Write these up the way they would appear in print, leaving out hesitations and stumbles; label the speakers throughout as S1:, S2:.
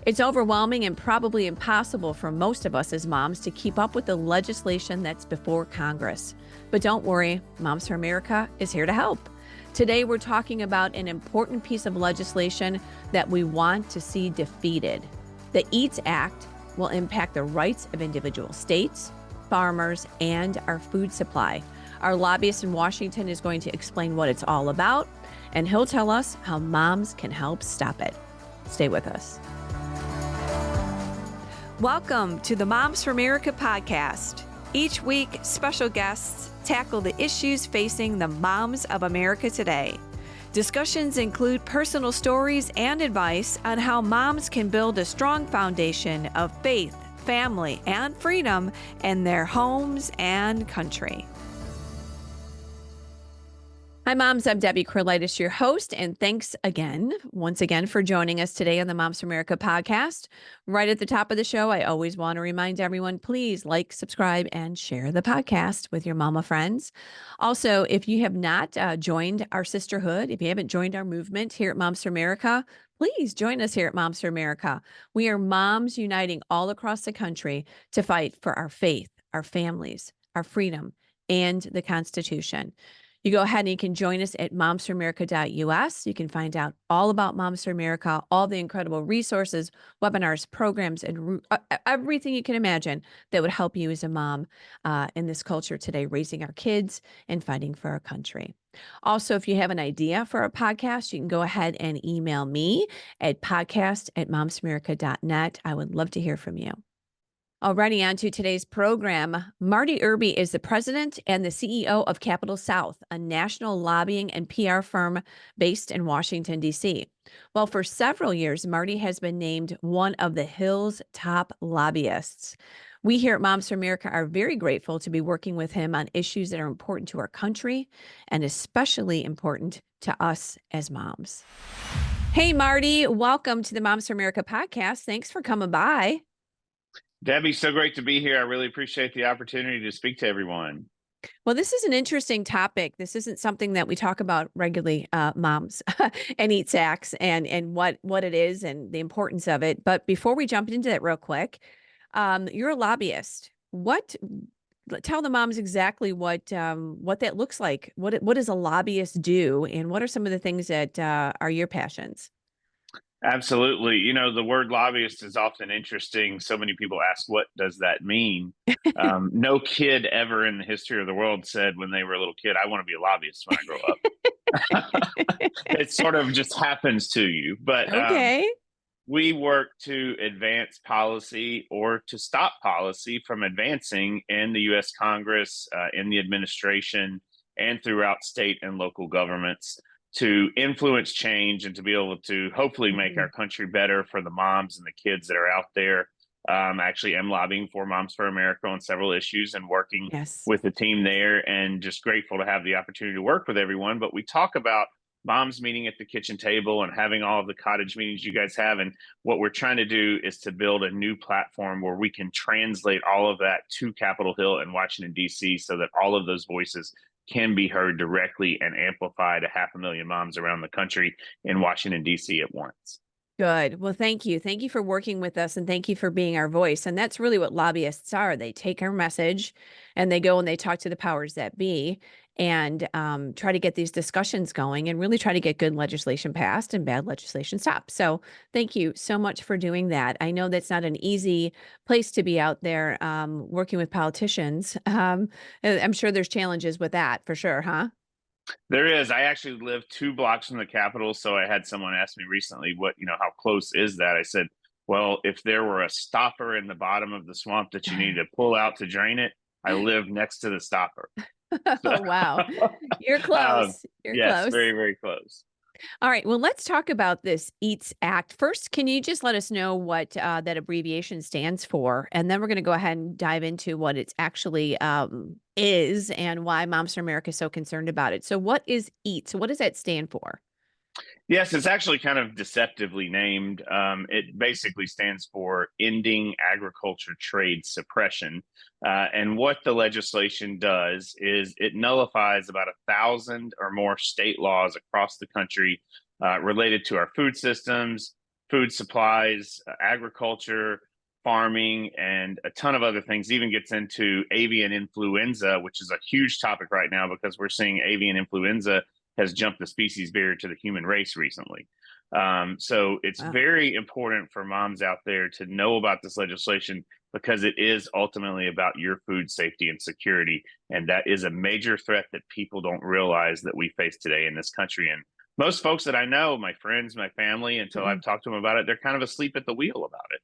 S1: It's overwhelming and probably impossible for most of us as moms to keep up with the legislation that's before Congress. But don't worry, Moms for America is here to help. Today, we're talking about an important piece of legislation that we want to see defeated. The EATS Act will impact the rights of individual states, farmers, and our food supply. Our lobbyist in Washington is going to explain what it's all about, and he'll tell us how moms can help stop it. Stay with us. Welcome to the Moms for America podcast. Each week, special guests tackle the issues facing the moms of America today. Discussions include personal stories and advice on how moms can build a strong foundation of faith, family, and freedom in their homes and country. Hi, moms. I'm Debbie Corlitis, your host, and thanks once again, for joining us today on the Moms for America podcast. Right at the top of the show, I always want to remind everyone, please like, subscribe, and share the podcast with your mama friends. Also, if you have not joined our sisterhood, if you haven't joined our movement here at Moms for America, please join us here at Moms for America. We are moms uniting all across the country to fight for our faith, our families, our freedom, and the Constitution. You go ahead and you can join us at momsforamerica.us. You can find out all about Moms for America, all the incredible resources, webinars, programs, and everything you can imagine that would help you as a mom in this culture today, raising our kids and fighting for our country. Also, if you have an idea for a podcast, you can go ahead and email me at podcast@momsforamerica.net. I would love to hear from you. Alrighty, on to today's program. Marty Irby is the president and the CEO of Capital South, a national lobbying and PR firm based in Washington, D.C. Well, for several years, Marty has been named one of the Hill's top lobbyists. We here at Moms for America are very grateful to be working with him on issues that are important to our country and especially important to us as moms. Hey, Marty, welcome to the Moms for America podcast. Thanks for coming by.
S2: Debbie, so great to be here. I really appreciate the opportunity to speak to everyone.
S1: Well, this is an interesting topic. This isn't something that we talk about regularly, moms and EATS Acts and what it is and the importance of it. But before we jump into that real quick, you're a lobbyist. Tell the moms exactly what that looks like. What does a lobbyist do, and what are some of the things that are your passions?
S2: Absolutely. You know, the word lobbyist is often interesting. So many people ask, what does that mean? No kid ever in the history of the world said when they were a little kid, I want to be a lobbyist when I grow up. It sort of just happens to you. But
S1: Okay.
S2: we work to advance policy or to stop policy from advancing in the U.S. Congress, in the administration, and throughout state and local governments, to influence change and to be able to hopefully make our country better for the moms and the kids that are out there. Actually, I'm lobbying for Moms for America on several issues and working
S1: Yes.
S2: with the team there, and just grateful to have the opportunity to work with everyone. But we talk about moms meeting at the kitchen table and having all of the cottage meetings you guys have. And what we're trying to do is to build a new platform where we can translate all of that to Capitol Hill and Washington, D.C., so that all of those voices can be heard directly and amplified to 500,000 moms around the country in Washington, D.C. at once.
S1: Good. Well, thank you. Thank you for working with us, and thank you for being our voice. And that's really what lobbyists are. They take our message and they go and they talk to the powers that be and try to get these discussions going and really try to get good legislation passed and bad legislation stopped. So thank you so much for doing that. I know that's not an easy place to be out there working with politicians. I'm sure there's challenges with that for sure, huh?
S2: There is. I actually live 2 blocks from the Capitol. So I had someone ask me recently, how close is that? I said, well, if there were a stopper in the bottom of the swamp that you needed to pull out to drain it, I live next to the stopper.
S1: Oh, wow. You're close. You're
S2: yes,
S1: close.
S2: very, very close.
S1: All right. Well, let's talk about this EATS Act. First, can you just let us know what that abbreviation stands for? And then we're going to go ahead and dive into what it actually is and why Moms for America is so concerned about it. So what is EATS? What does that stand for?
S2: Yes, it's actually kind of deceptively named. It basically stands for Ending Agriculture Trade Suppression. And what the legislation does is it nullifies about 1,000 or more state laws across the country related to our food systems, food supplies, agriculture, farming, and a ton of other things. Even gets into avian influenza, which is a huge topic right now because we're seeing avian influenza has jumped the species barrier to the human race recently. So it's
S1: Wow.
S2: very important for moms out there to know about this legislation because it is ultimately about your food safety and security. And that is a major threat that people don't realize that we face today in this country. And most folks that I know, my friends, my family, until I've talked to them about it, they're kind of asleep at the wheel about it.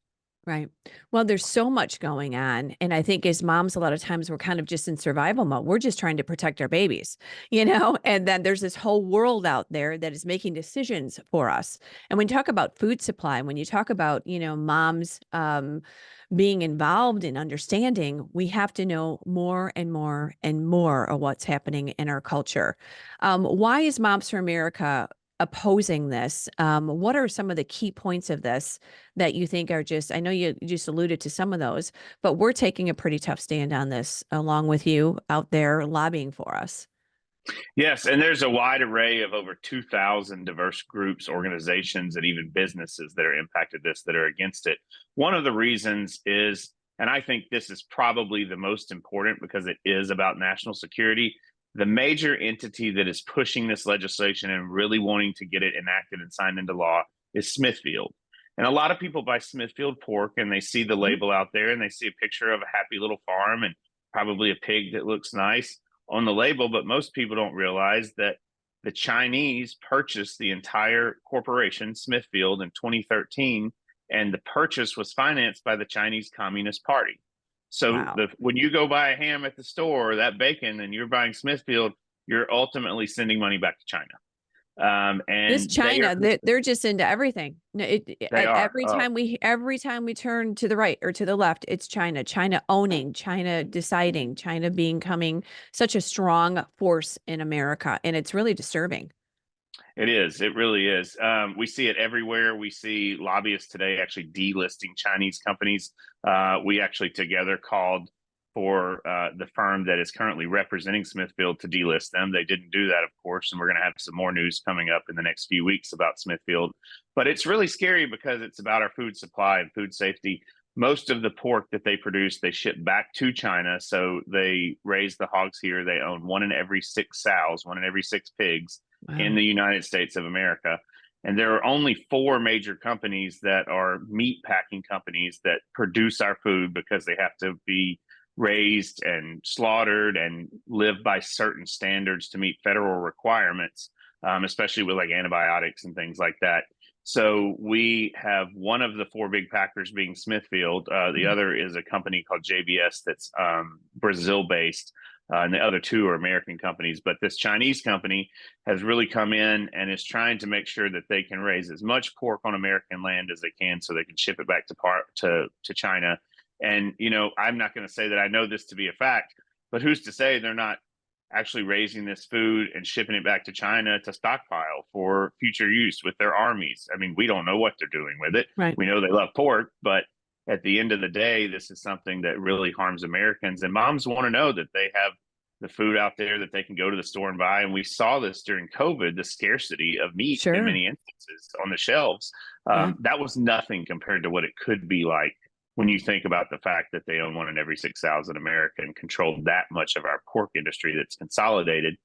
S1: Right. Well, there's so much going on. And I think as moms, a lot of times we're kind of just in survival mode. We're just trying to protect our babies, and then there's this whole world out there that is making decisions for us. And when you talk about food supply, when you talk about, moms being involved in understanding, we have to know more and more and more of what's happening in our culture. Why is Moms for America opposing this? What are some of the key points of this that you think are just, I know you just alluded to some of those, but we're taking a pretty tough stand on this along with you out there lobbying for us.
S2: Yes, and there's a wide array of over 2,000 diverse groups, organizations, and even businesses that are impacted this that are against it. One of the reasons is, and I think this is probably the most important because it is about national security, the major entity that is pushing this legislation and really wanting to get it enacted and signed into law is Smithfield. And a lot of people buy Smithfield pork and they see the label out there and they see a picture of a happy little farm and probably a pig that looks nice on the label, but most people don't realize that the Chinese purchased the entire corporation, Smithfield, in 2013, and the purchase was financed by the Chinese Communist Party. So
S1: Wow.
S2: when you go buy a ham at the store, that bacon, and you're buying Smithfield, you're ultimately sending money back to China.
S1: This
S2: And they are
S1: China, they're just into everything.
S2: they are.
S1: Every time we turn to the right or to the left, it's China. China owning, China deciding, China becoming such a strong force in America, and it's really disturbing.
S2: It is. It really is. We see it everywhere. We see lobbyists today actually delisting Chinese companies. We actually together called for the firm that is currently representing Smithfield to delist them. They didn't do that, of course, and we're going to have some more news coming up in the next few weeks about Smithfield. But it's really scary because it's about our food supply and food safety. Most of the pork that they produce, they ship back to China. So they raise the hogs here. They own one in every 6 sows, one in every 6 pigs in
S1: Wow.
S2: the United States of America. And there are only 4 major companies that are meat packing companies that produce our food because they have to be raised and slaughtered and live by certain standards to meet federal requirements, especially with like antibiotics and things like that. So we have one of the 4 big packers being Smithfield. The other is a company called JBS that's Brazil based. And the other 2 are American companies. But this Chinese company has really come in and is trying to make sure that they can raise as much pork on American land as they can so they can ship it back to China. And, I'm not going to say that I know this to be a fact, but who's to say they're not actually raising this food and shipping it back to China to stockpile for future use with their armies? I mean, we don't know what they're doing with it.
S1: Right.
S2: We know they love pork, but at the end of the day, this is something that really harms Americans. And moms want to know that they have the food out there that they can go to the store and buy. And we saw this during COVID, the scarcity of meat in
S1: Sure.
S2: many instances on the shelves.
S1: Yeah.
S2: That was nothing compared to what it could be like when you think about the fact that they own one in every 6 sows in America and control that much of our pork industry that's consolidated.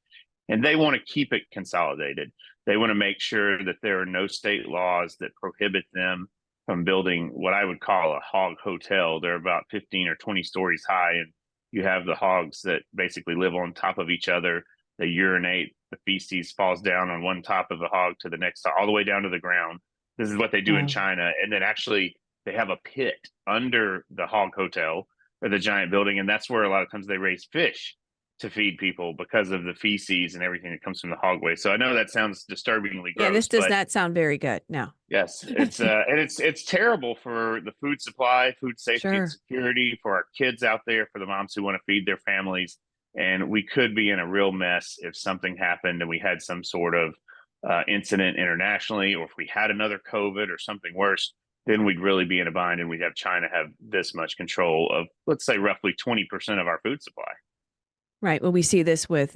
S2: And they want to keep it consolidated. They want to make sure that there are no state laws that prohibit them from building what I would call a hog hotel. They're about 15 or 20 stories high, and you have the hogs that basically live on top of each other. They urinate, the feces falls down on one top of the hog to the next, all the way down to the ground. This is what they do in
S1: Wow.
S2: China. And then actually they have a pit under the hog hotel or the giant building. And that's where a lot of times they raise fish to feed people because of the feces and everything that comes from the hog waste. So I know that sounds disturbingly
S1: Yeah, this
S2: gross,
S1: does
S2: but
S1: not sound very good. No.
S2: yes, it's terrible for the food supply, food safety and
S1: Sure.
S2: security for our kids out there, for the moms who want to feed their families. And we could be in a real mess if something happened and we had some sort of incident internationally, or if we had another COVID or something worse, then we'd really be in a bind and we'd have China have this much control of, let's say, roughly 20% of our food supply.
S1: Right. Well, we see this with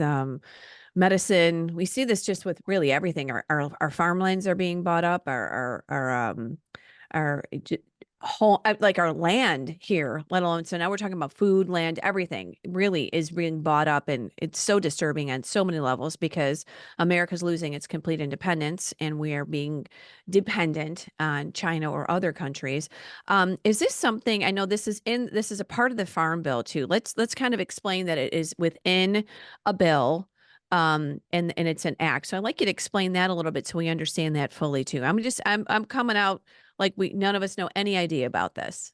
S1: medicine. We see this just with really everything. Our farmlands are being bought up. Our whole like our land here, let alone, so now we're talking about food, land, everything really is being bought up, and it's so disturbing on so many levels because America's losing its complete independence and we are being dependent on China or other countries. Is this something, I know this is a part of the farm bill too. Let's kind of explain that it is within a bill, and it's an act. So I'd like you to explain that a little bit so we understand that fully too. I'm coming out like we none of us know any idea about this.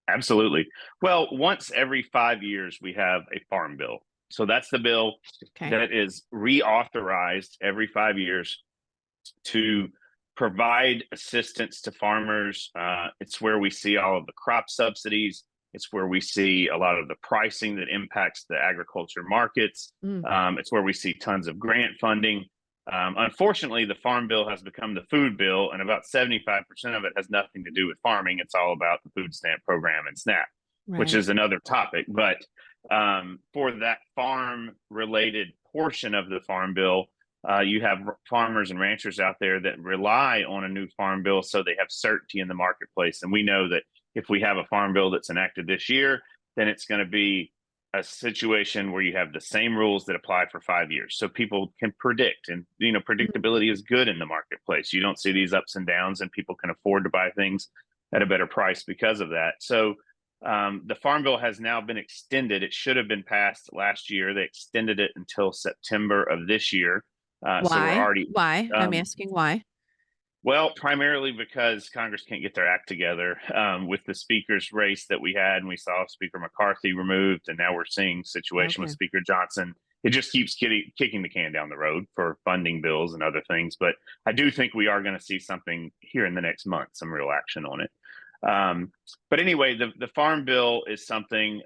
S2: Absolutely. Well, once every 5 years, we have a farm bill. So that's the bill
S1: Okay.
S2: that is reauthorized every 5 years to provide assistance to farmers. It's where we see all of the crop subsidies. It's where we see a lot of the pricing that impacts the agriculture markets.
S1: Mm,
S2: It's where we see tons of grant funding. Unfortunately, the farm bill has become the food bill, and about 75% of it has nothing to do with farming. It's all about the food stamp program and SNAP, which
S1: right.
S2: is another topic. But for that farm related portion of the farm bill, you have farmers and ranchers out there that rely on a new farm bill so they have certainty in the marketplace. And we know that if we have a farm bill that's enacted this year, then it's going to be a situation where you have the same rules that apply for 5 years. So people can predict, and
S1: Mm,
S2: predictability is good in the marketplace. You don't see these ups and downs, and people can afford to buy things at a better price because of that. So the farm bill has now been extended. It should have been passed last year. They extended it until September of this year. So we're
S1: why?
S2: already,
S1: Why? I'm
S2: um,
S1: asking why.
S2: well, primarily because Congress can't get their act together with the speaker's race that we had, and we saw Speaker McCarthy removed, and now we're seeing situation with
S1: Okay.
S2: Speaker Johnson. It just keeps kicking the can down the road for funding bills and other things. But I do think we are going to see something here in the next month, some real action on it. But anyway, the farm bill is something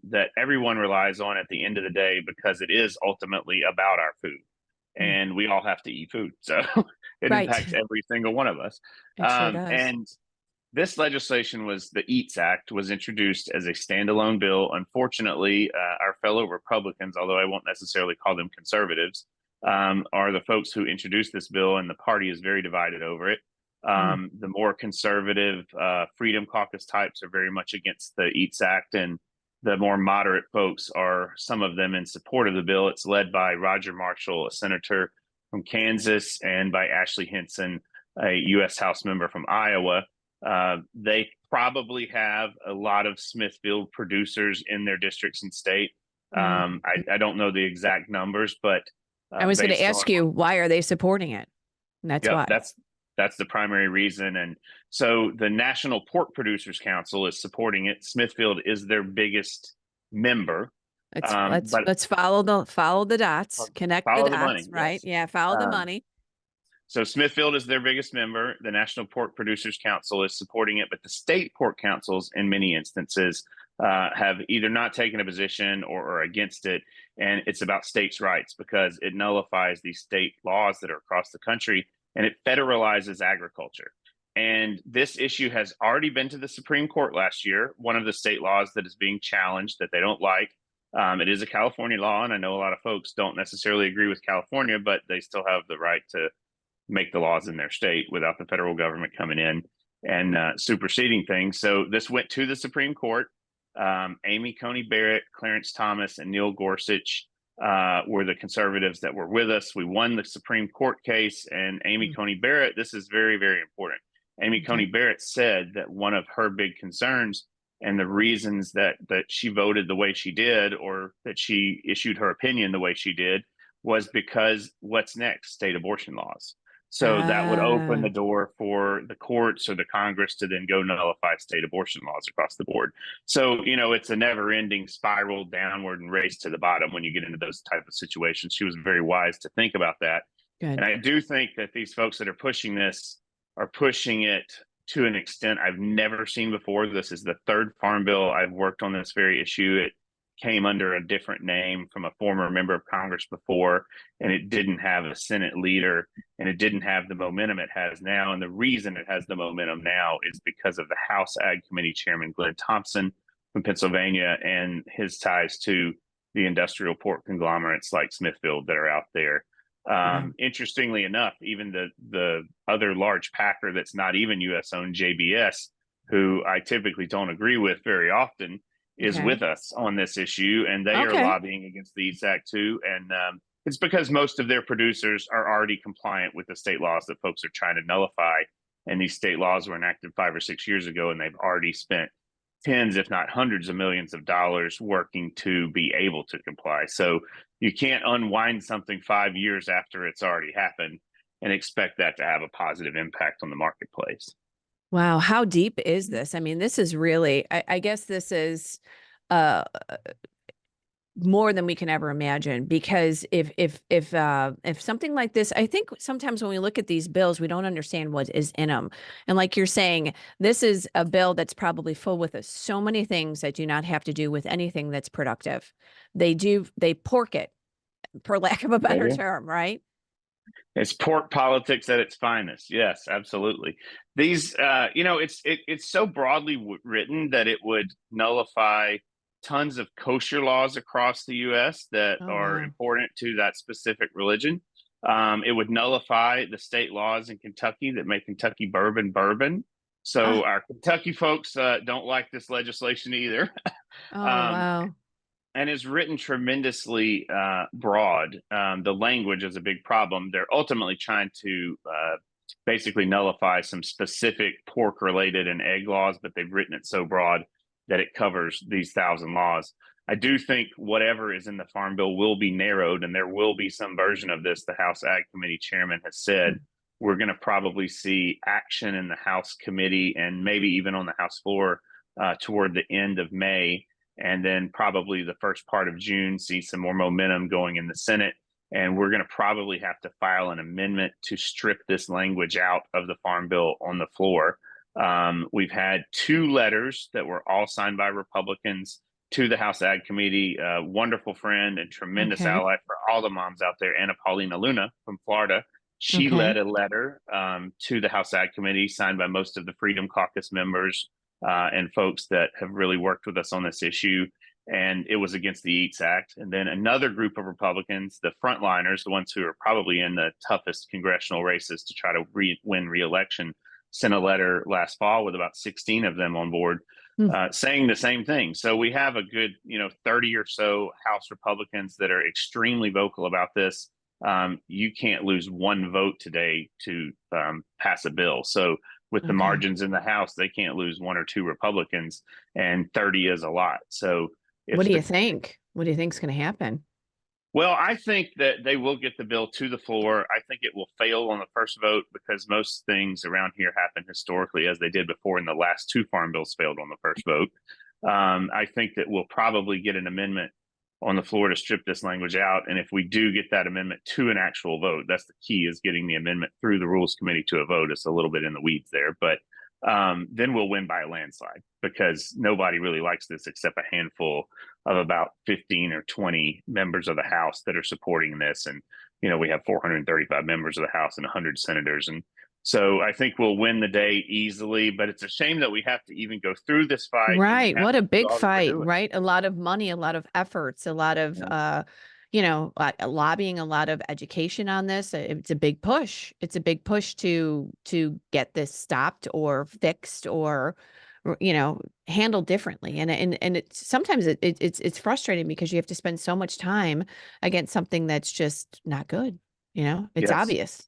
S2: that everyone relies on at the end of the day because it is ultimately about our food,
S1: Mm,
S2: and we all have to eat food. So it
S1: right.
S2: impacts every single one of us.
S1: It sure does.
S2: And this legislation the EATS Act was introduced as a standalone bill. Unfortunately, our fellow Republicans, although I won't necessarily call them conservatives, are the folks who introduced this bill, and the party is very divided over it.
S1: Mm,
S2: The more conservative Freedom Caucus types are very much against the EATS Act, and the more moderate folks are, some of them, in support of the bill. It's led by Roger Marshall, a senator from Kansas, and by Ashley Hinson, a U.S. House member from Iowa. They probably have a lot of Smithfield producers in their districts and state.
S1: mm.
S2: I don't know the exact numbers, but
S1: I was going to
S2: based on,
S1: ask you, why are they supporting it? And that's
S2: yep,
S1: why.
S2: that's the primary reason. And so the National Pork Producers Council is supporting it. Smithfield is their biggest member,
S1: Let's let's
S2: but
S1: let's follow the dots, connect the
S2: follow the
S1: dots,
S2: money.
S1: right?
S2: Yes.
S1: Yeah, follow the
S2: Um,
S1: money.
S2: So Smithfield is their biggest member. The National Pork Producers Council is supporting it, but the state pork councils, in many instances, have either not taken a position or against it. And it's about states' rights because it nullifies these state laws that are across the country, and it federalizes agriculture. And this issue has already been to the Supreme Court last year. One of the state laws that is being challenged that they don't like. It is a California law, and I know a lot of folks don't necessarily agree with California, but they still have the right to make the laws in their state without the federal government coming in and superseding things. So this went to the Supreme Court. Amy Coney Barrett, Clarence Thomas, and Neil Gorsuch were the conservatives that were with us. We won the Supreme Court case, and Amy
S1: Mm,
S2: Coney Barrett, this is very, very important. Amy
S1: okay.
S2: Coney Barrett said that one of her big concerns and the reasons that she voted the way she did, or that she issued her opinion the way she did, was because what's next? State abortion laws. So that would open
S1: Ah,
S2: the door for the courts or the Congress to then go nullify state abortion laws across the board. So, it's a never ending spiral downward and race to the bottom when you get into those type of situations. She was very wise to think about that. And
S1: good.
S2: I do think that these folks that are pushing this are pushing it to an extent I've never seen before. This is the third farm bill I've worked on this very issue. It came under a different name from a former member of Congress before, and it didn't have a Senate leader, and it didn't have the momentum it has now. And the reason it has the momentum now is because of the House Ag Committee Chairman Glenn Thompson from Pennsylvania and his ties to the industrial pork conglomerates like Smithfield that are out there.
S1: Yeah.
S2: Interestingly enough, even the other large packer that's not even U.S. owned, JBS, who I typically don't agree with very often, is
S1: Okay.
S2: with us on this issue, and they are
S1: Okay.
S2: lobbying against the EATS Act too. And it's because most of their producers are already compliant with the state laws that folks are trying to nullify. And these state laws were enacted 5 or 6 years ago, and they've already spent tens, if not hundreds of millions of dollars working to be able to comply. So you can't unwind something 5 years after it's already happened and expect that to have a positive impact on the marketplace.
S1: Wow. How deep is this? I mean, this is really, I guess this is uh more than we can ever imagine, because if something like this, I think sometimes when we look at these bills, we don't understand what is in them. And like you're saying, this is a bill that's probably full with so many things that do not have to do with anything that's productive. They pork it, for lack of a
S2: They
S1: better
S2: do.
S1: term, right?
S2: It's pork politics at its finest. Yes, absolutely. These, it's so broadly written that it would nullify tons of kosher laws across the U.S. that
S1: Oh,
S2: are
S1: wow.
S2: important to that specific religion. It would nullify the state laws in Kentucky that make Kentucky bourbon bourbon. So
S1: Ah,
S2: our Kentucky folks don't like this legislation either.
S1: oh,
S2: um,
S1: wow.
S2: and is written tremendously broad. The language is a big problem. They're ultimately trying to basically nullify some specific pork related and egg laws, but they've written it so broad that it covers these 1,000 laws. I do think whatever is in the Farm Bill will be narrowed, and there will be some version of this. The House Ag Committee chairman has said we're going to probably see action in the House committee and maybe even on the House floor toward the end of May, and then probably the first part of June see some more momentum going in the Senate. And we're going to probably have to file an amendment to strip this language out of the Farm Bill on the floor. We've had 2 letters that were all signed by Republicans to the House Ag Committee. Wonderful friend and tremendous
S1: Okay.
S2: ally for all the moms out there, Anna Paulina Luna from Florida. She
S1: Okay.
S2: led a letter to the House Ag Committee signed by most of the Freedom Caucus members and folks that have really worked with us on this issue. And it was against the EATS Act. And then another group of Republicans, the frontliners, the ones who are probably in the toughest congressional races to try to win re-election, sent a letter last fall with about 16 of them on board
S1: Hmm.
S2: saying the same thing. So we have a good, 30 or so House Republicans that are extremely vocal about this. You can't lose one vote today to pass a bill. So with the
S1: Okay.
S2: margins in the House, they can't lose 1 or 2 Republicans, and 30 is a lot. So
S1: What
S2: if
S1: do you
S2: the
S1: think? What do you think's going to happen?
S2: well, I think that they will get the bill to the floor. I think it will fail on the first vote because most things around here happen historically as they did before, and the last 2 farm bills failed on the first vote. I think that we'll probably get an amendment on the floor to strip this language out. And if we do get that amendment to an actual vote, that's the key, is getting the amendment through the Rules Committee to a vote. It's a little bit in the weeds there, but then we'll win by a landslide because nobody really likes this except a handful of about 15 or 20 members of the House that are supporting this. And, we have 435 members of the House and 100 senators. And so I think we'll win the day easily, but it's a shame that we have to even go through this fight and we
S1: Right.
S2: have
S1: What
S2: to
S1: a
S2: do
S1: big
S2: all that we're
S1: fight,
S2: doing.
S1: right? A lot of money, a lot of efforts, a lot of,
S2: Yeah.
S1: lobbying, a lot of education on this. It's a big push. It's a big push to get this stopped or fixed or, handled differently. And it's sometimes it's frustrating because you have to spend so much time against something that's just not good. It's
S2: Yes.
S1: obvious.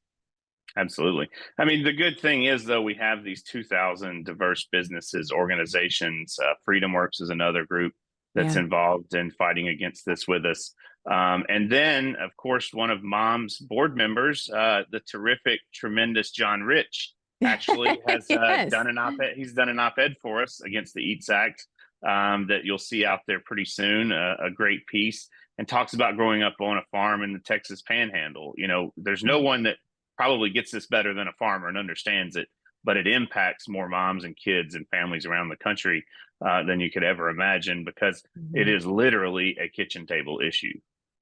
S2: Absolutely. I mean, the good thing is, though, we have these 2,000 diverse businesses, organizations. Freedom Works is another group that's
S1: Yeah.
S2: involved in fighting against this with us. And then, of course, one of Mom's board members, the terrific, tremendous John Rich, actually has
S1: Yes.
S2: done an op-ed. He's done an op-ed for us against the EATS Act that you'll see out there pretty soon. A great piece, and talks about growing up on a farm in the Texas Panhandle. There's no one that probably gets this better than a farmer and understands it, but it impacts more moms and kids and families around the country than you could ever imagine because it
S1: Mhm.
S2: is literally a kitchen table issue.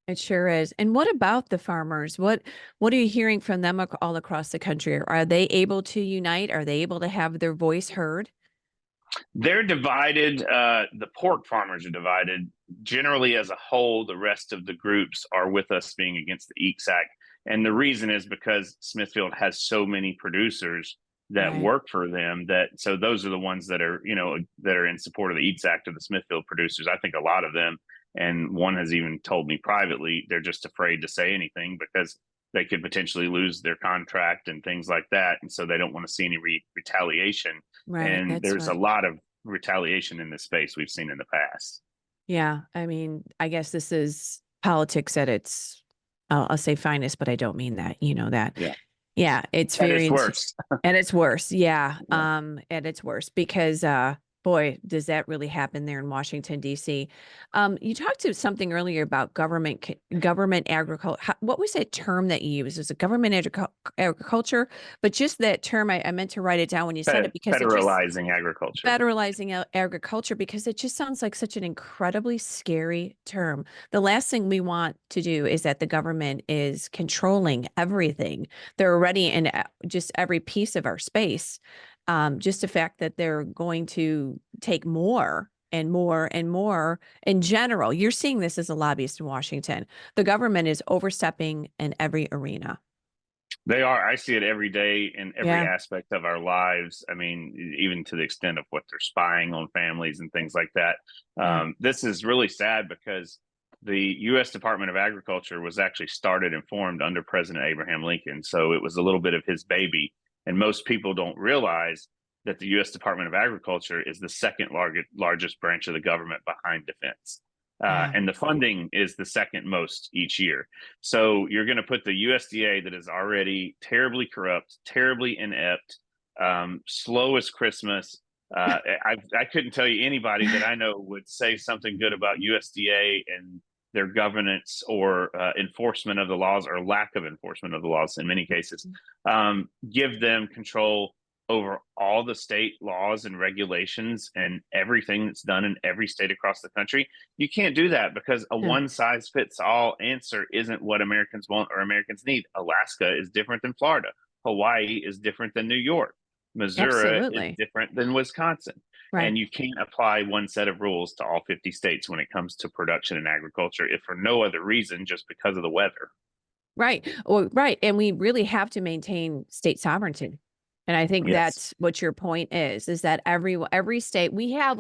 S1: It sure is. And what about the farmers? What are you hearing from them all across the country? Are they able to unite? Are they able to have their voice heard?
S2: They're divided. The pork farmers are divided. Generally, as a whole, the rest of the groups are with us being against the EATS Act. And the reason is because Smithfield has so many producers that
S1: Right.
S2: work for them so those are the ones that are, that are in support of the EATS Act of the Smithfield producers. I think a lot of them, and one has even told me privately, they're just afraid to say anything because they could potentially lose their contract and things like that. And so they don't want to see any retaliation.
S1: Right.
S2: And
S1: That's
S2: there's a
S1: right.
S2: lot of retaliation in this space we've seen in the past.
S1: Yeah. I mean, I guess this is politics at its, I'll say finest, but I don't mean that, you know that.
S2: Yeah.
S1: Yeah, it's
S2: At
S1: very
S2: its worst.
S1: and it's worse. Yeah.
S2: Yeah.
S1: At its worst because boy, does that really happen there in Washington D.C. You talked to something earlier about government agriculture. What was that term that you used? Was it government agriculture? But just that term, I meant to write it down when you said it because it just
S2: Federalizing agriculture.
S1: federalizing agriculture because it just sounds like such an incredibly scary term. The last thing we want to do is that the government is controlling everything. They're already in just every piece of our space. Just the fact that they're going to take more and more and more in general. You're seeing this as a lobbyist in Washington. The government is overstepping in every arena.
S2: They are. I see it every day in every
S1: Yeah.
S2: aspect of our lives. I mean, even to the extent of what they're spying on families and things like that.
S1: Yeah.
S2: This is really sad because the U.S. Department of Agriculture was actually started and formed under President Abraham Lincoln. So it was a little bit of his baby. And most people don't realize that the U.S. Department of Agriculture is the second largest branch of the government behind defense.
S1: Yeah.
S2: And the funding is the second most each year. So you're going to put the USDA that is already terribly corrupt, terribly inept, slow as Christmas. I couldn't tell you anybody that I know would say something good about USDA and their governance or enforcement of the laws or lack of enforcement of the laws in many cases. Give them control over all the state laws and regulations and everything that's done in every state across the country. You can't do that because a
S1: No.
S2: one size fits all answer isn't what Americans want or Americans need. Alaska is different than Florida. Hawaii is different than New York. Missouri is
S1: Absolutely.
S2: different than Wisconsin.
S1: Right.
S2: And you can't apply one set of rules to all 50 states when it comes to production and agriculture, if for no other reason, just because of the weather.
S1: Right. Or right. And we really have to maintain state sovereignty. And I think
S2: Yes.
S1: that's what your point is that every state we have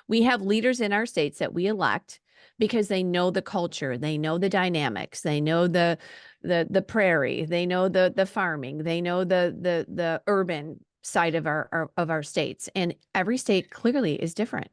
S1: we have leaders in our states that we elect because they know the culture, they know the dynamics, they know the prairie, they know the farming, they know the urban side of our states. And every state clearly is different.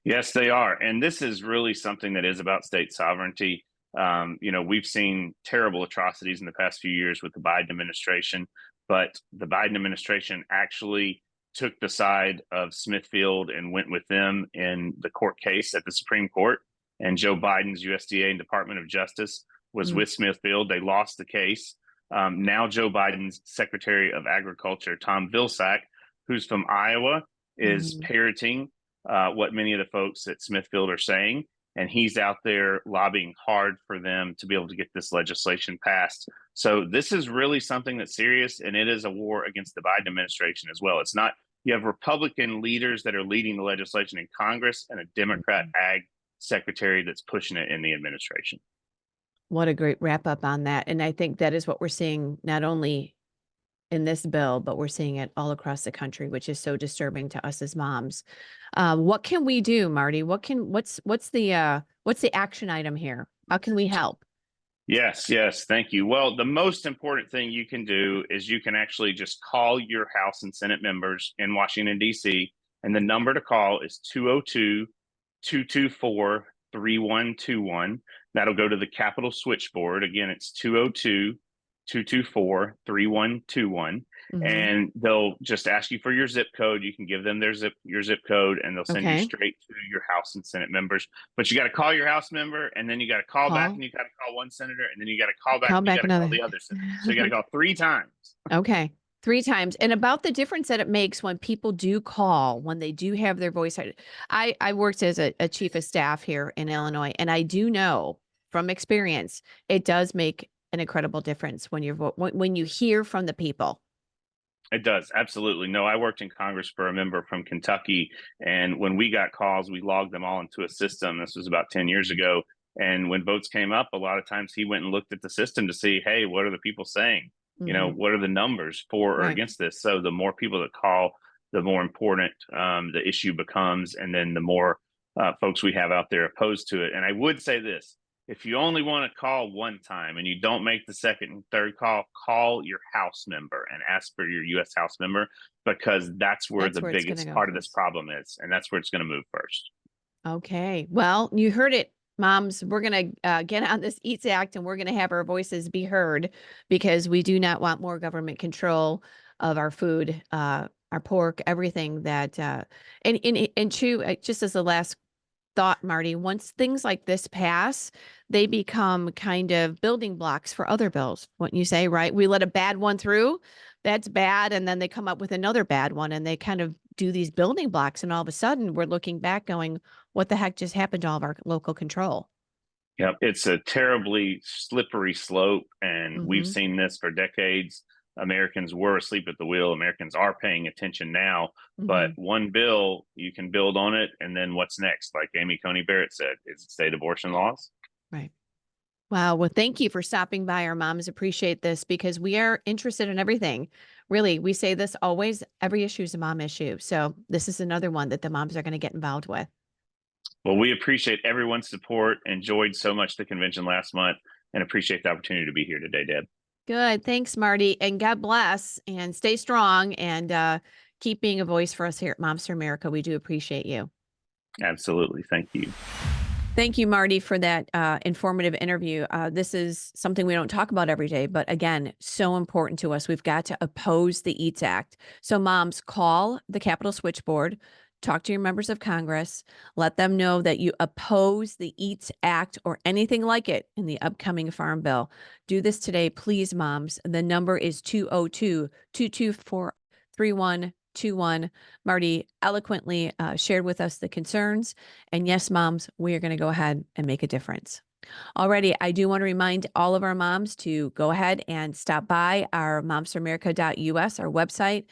S2: Yes, they are. And this is really something that is about state sovereignty. We've seen terrible atrocities in the past few years with the Biden administration, but the Biden administration actually took the side of Smithfield and went with them in the court case at the Supreme Court. And Joe Biden's USDA and Department of Justice was with Smithfield. They lost the case. Now Joe Biden's Secretary of Agriculture, Tom Vilsack, who's from Iowa, is
S1: Mhm.
S2: parroting what many of the folks at Smithfield are saying. And he's out there lobbying hard for them to be able to get this legislation passed. So this is really something that's serious, and it is a war against the Biden administration as well. It's not, you have Republican leaders that are leading the legislation in Congress and a Democrat ag secretary that's pushing it in the administration.
S1: What a great wrap up on that. And I think that is what we're seeing not only in this bill, but we're seeing it all across the country, which is so disturbing to us as moms. What can we do, Marty? What's the action item here? How can we help?
S2: Yes, thank you. Well, the most important thing you can do is you can actually just call your House and Senate members in Washington, D.C., and the number to call is 202-224-3121. That'll go to the Capitol switchboard. Again, it's 202-224-3121.
S1: Mhm.
S2: And they'll just ask you for your zip code. You can give them your zip code, and they'll send you
S1: Okay.
S2: straight to your House and Senate members. But you got to call your House member, and then you got to call back,
S1: Call.
S2: and you got to call one senator, and then you got to call back,
S1: Call
S2: and you
S1: back
S2: got to call
S1: another.
S2: the other senator. So you got to call 3 times.
S1: Okay. 3 times. And about the difference that it makes when people do call, when they do have their voice. I worked as a chief of staff here in Illinois, and I do know from experience, it does make an incredible difference when when you hear from the people.
S2: It does. Absolutely. No, I worked in Congress for a member from Kentucky. And when we got calls, we logged them all into a system. This was about 10 years ago. And when votes came up, a lot of times he went and looked at the system to see, hey, what are the people saying?
S1: Hmm.
S2: What are the numbers for or
S1: Right.
S2: against this? So the more people that call, the more important the issue becomes. And then the more folks we have out there opposed to it. And I would say this, if you only want to call one time and you don't make the second and third call your House member and ask for your U.S. House member, because that's where
S1: That's
S2: the
S1: where it's going to
S2: biggest
S1: go
S2: part of this
S1: first.
S2: problem is. And that's where it's going to move first.
S1: Okay. Well, you heard it, moms. We're going to get on this EATS Act and we're going to have our voices be heard because we do not want more government control of our food, our pork, everything that, and chew, just as a last thought, Marty, once things like this pass, they become kind of building blocks for other bills. Wouldn't you say, right? We let a bad one through, that's bad. And then they come up with another bad one and they kind of do these building blocks. And all of a sudden we're looking back going, what the heck just happened to all of our local control?
S2: Yep, it's a terribly slippery slope, and we've
S1: Hmm.
S2: seen this for decades. Americans were asleep at the wheel. Americans are paying attention now, but
S1: Hmm.
S2: one bill, you can build on it, and then what's next? Like Amy Coney Barrett said, is it state abortion laws?
S1: Right. Wow. Well, thank you for stopping by. Our moms appreciate this because we are interested in everything. Really, we say this always, every issue is a mom issue. So this is another one that the moms are going to get involved with.
S2: Well, we appreciate everyone's support. Enjoyed so much the convention last month, and appreciate the opportunity to be here today, Deb.
S1: Good. Thanks, Marty. And God bless and stay strong and keep being a voice for us here at Moms for America. We do appreciate you.
S2: Absolutely. Thank you.
S1: Thank you, Marty, for that informative interview. This is something we don't talk about every day, but again, so important to us. We've got to oppose the EATS Act. So, moms, call the Capitol Switchboard, talk to your members of Congress, let them know that you oppose the EATS Act or anything like it in the upcoming Farm Bill. Do this today, please, moms. The number is 202-224-3121. Marty eloquently shared with us the concerns. And yes, moms, we are going to go ahead and make a difference. Already, I do want to remind all of our moms to go ahead and stop by our momsforamerica.us, our website.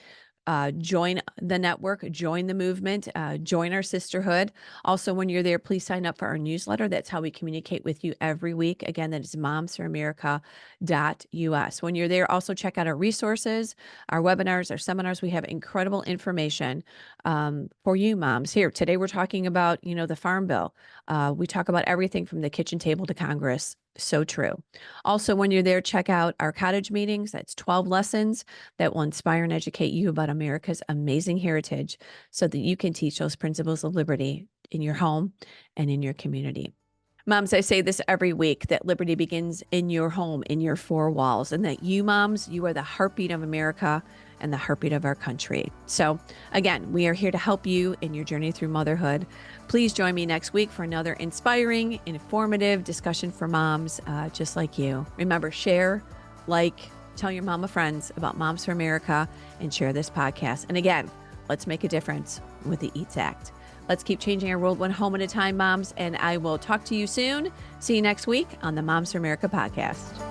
S1: Join the network, join the movement, join our sisterhood. Also, when you're there, please sign up for our newsletter. That's how we communicate with you every week. Again, that is momsforamerica.us. When you're there, also check out our resources, our webinars, our seminars. We have incredible information for you, moms. Here, today we're talking about, the Farm Bill. We talk about everything from the kitchen table to Congress. So true. Also, when you're there, check out our cottage meetings. That's 12 lessons that will inspire and educate you about America's amazing heritage so that you can teach those principles of liberty in your home and in your community. Moms, I say this every week that liberty begins in your home, in your four walls, and that you, moms, you are the heartbeat of America and the heartbeat of our country. So, again, we are here to help you in your journey through motherhood. Please join me next week for another inspiring, informative discussion for moms just like you. Remember, share, like, tell your mama friends about Moms for America, and share this podcast. And again, let's make a difference with the EATS Act. Let's keep changing our world one home at a time, moms, and I will talk to you soon. See you next week on the Moms for America podcast.